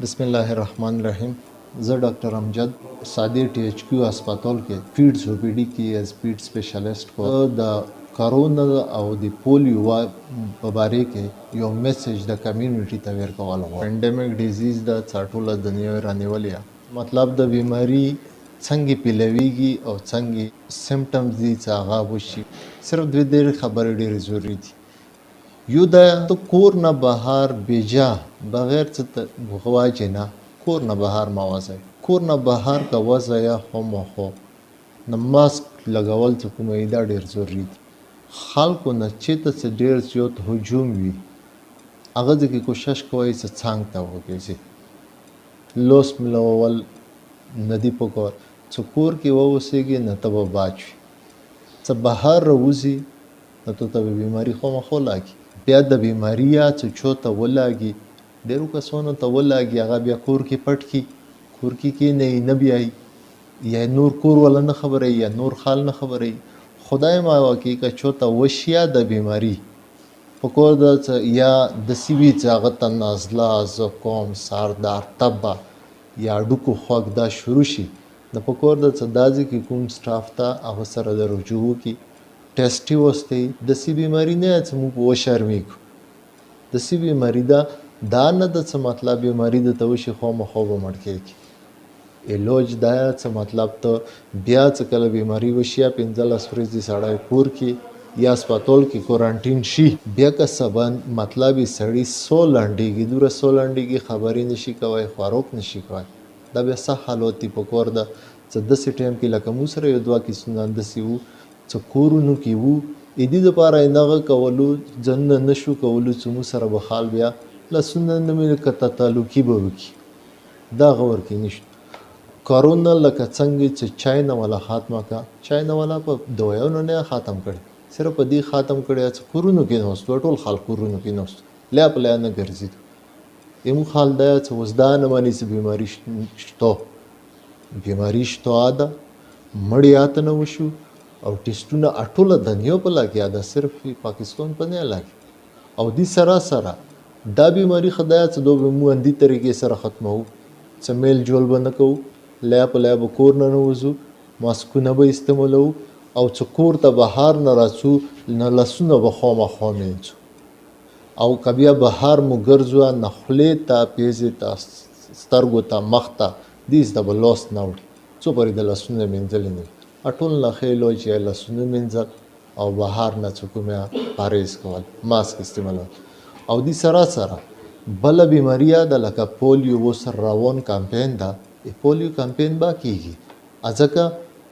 بسم الله الرحمن الرحیم. زه ډاکټر امجد سادی ټي ایچ کیو هسپتال کې فیډز او پی ډي کې ایز فیډ سپیشلیسټ کوم. د کرونا او د پولیو په باره کې یو میسج د کمیونټي ته ورکول غواړم. پینډیمک ډیزیز د ټوله دنیا رانیولې، مطلب د بیماری څنګه پیلويږي او څنګه سیمټمز دي چې هغه وشي. صرف دوه ډېرې خبرې ډېرې ضروري دي. یو د کور نه بهر بیجا بغیر څه غواجه نه کور نه بهر ما وځي. کور نه بهر کا وځي یا هم خو نه ماسک لګول چې کومه دا ډیر ضروری دي. خلکو نه چې ته ډیر زیات هجوم وي هغه د کوشش کوي چې څنګه تا وګوري لوس ملول ندی پکور چې کور کې ووسېږي نه ته به باچوي چې بهر راوځي نو ته بیماری خو مخه لاګي. بیا د بیماری یا چې چوته ولاګي ډیرو کسانو ته ولاګي هغه بیا کور کې پټ کی کور کې نه بیاي یا نور کور ولا نه خبره یا نور خال نه خبره. خدای ما واکي که چوته وشیا د بیماری په کور د یا د سیوی ځاغه ته نازله زکام سردار تبه یا ډوکو خوګ دا شروع شي د پکور د صدازي کې کوم سټاف ته هغه سره د رجوع کی ټیسټي وسته د سی بیماری نه چې موږ وشرمېږو. د سی بیماری دا نه د څه مطلب بیماری د توشي خو مخو مړ کېږي. علاج دا څه مطلب ته بیا چې کله بیماری وشي 15 ورځې سړی کور کې یا هسپتال کې کوارانټین شي بیا که سبا مطلب سړی 100 لنډيږي دوره 100 لنډيږي خبرې نشي کوي خوراک نشي کوي. دا بیا څه حالت په کور د څه د سټیم کې لکه مو سره یو دوا کې سنند سیو چې کورونو کې وو اې دې لپاره نه کولو ځن نشو کولو چې مو سره به حال بیا لسونه نه مې کته تعلقي به وکي دا غور کې نشته. کرونا لکه څنګه چې چاینا والا خاتمه کا چاینا والا په دوایونو نه ختم کړي صرف په دې ختم کړي چې کورونو کې نو ټول خلک کورونو کې نو لا په نه ګرځي. یمو حال دا چې وزدان باندې چې بیماری شته ده مړیات نه وشو او ټیسټونه اټوله دنیا په لګیا ده صرف پاکستان په نه لګي او دې سره دا بیماری خدای ته دوه مو اندي طریقې سره ختمو چې میل جول بنه کو لا کور نه وځو ماسکونه به استعمالو او چې کور ته بهر نه راسو نه لسونه به خامخا مینځو او کبیا بهر مو ګرځو نه خلې ته پیزې ته سترګو ته مخ ته دیس د بلوس نه وړي څو پرې د لسونه مینځل نه اټول نه خېلو چې لسونه منځل او بهر نه څوکمه پاریس کول ماسک استعمال او دې سره بل بیماری د لکه پولیو وسر روان کمپاین دا پولیو کمپاین با کیږي ځکه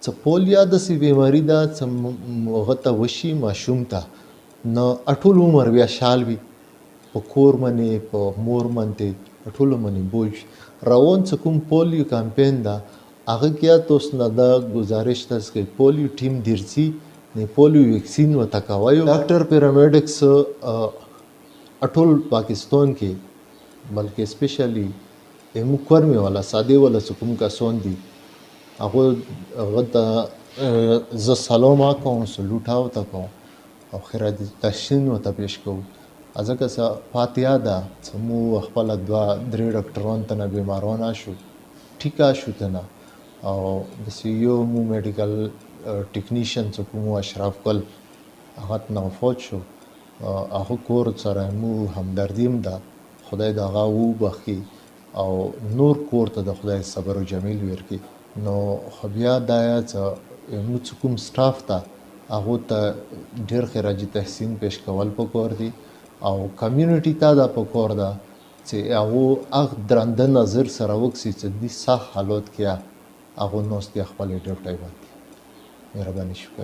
چې پولیو د سی بیماری دا چې غته وشي ماشوم ته نو اټول عمر بیا شال وي په کور منی په مور منته اټول منی بوج روان چې کوم پولیو کمپاین دا هغه کې تاسو نه دا گزارش تاسو کې پولیو ټیم درسي نه پولیو ویکسین وتکوي ډاکټر پیرامیډکس اټول پاکستان کې بلکې سپیشلی ایمو کورمي والا ساده والا کوم کسان دي هغه ته ز سلام کوم سلوټ او تکو او خیرات تشین وته پیش کوم ځکه چې فاتحه دا سمو خپل دوا درې ډاکټران ته نه بیمارونه شو ټیکا شو ته او د سیو مو میډیکل ټیکنیشن څخه مو اشراف کول هغه نه فوت شو هغه کور سره مو همدردیم ده خدای دا غو بخي او نور کور ته د خدای صبر او جمیل ورکي. نو خبیا دا چې مو کوم سټاف ته هغه ته ډیر خراجي تحسین پیش کول پکور دي او کمیونټي ته دا پکور ده چې هغه درنده نظر سره وکسي چې د صح حالت کې هغه نوستي خپل ډیوټي باندې مهرباني شکر.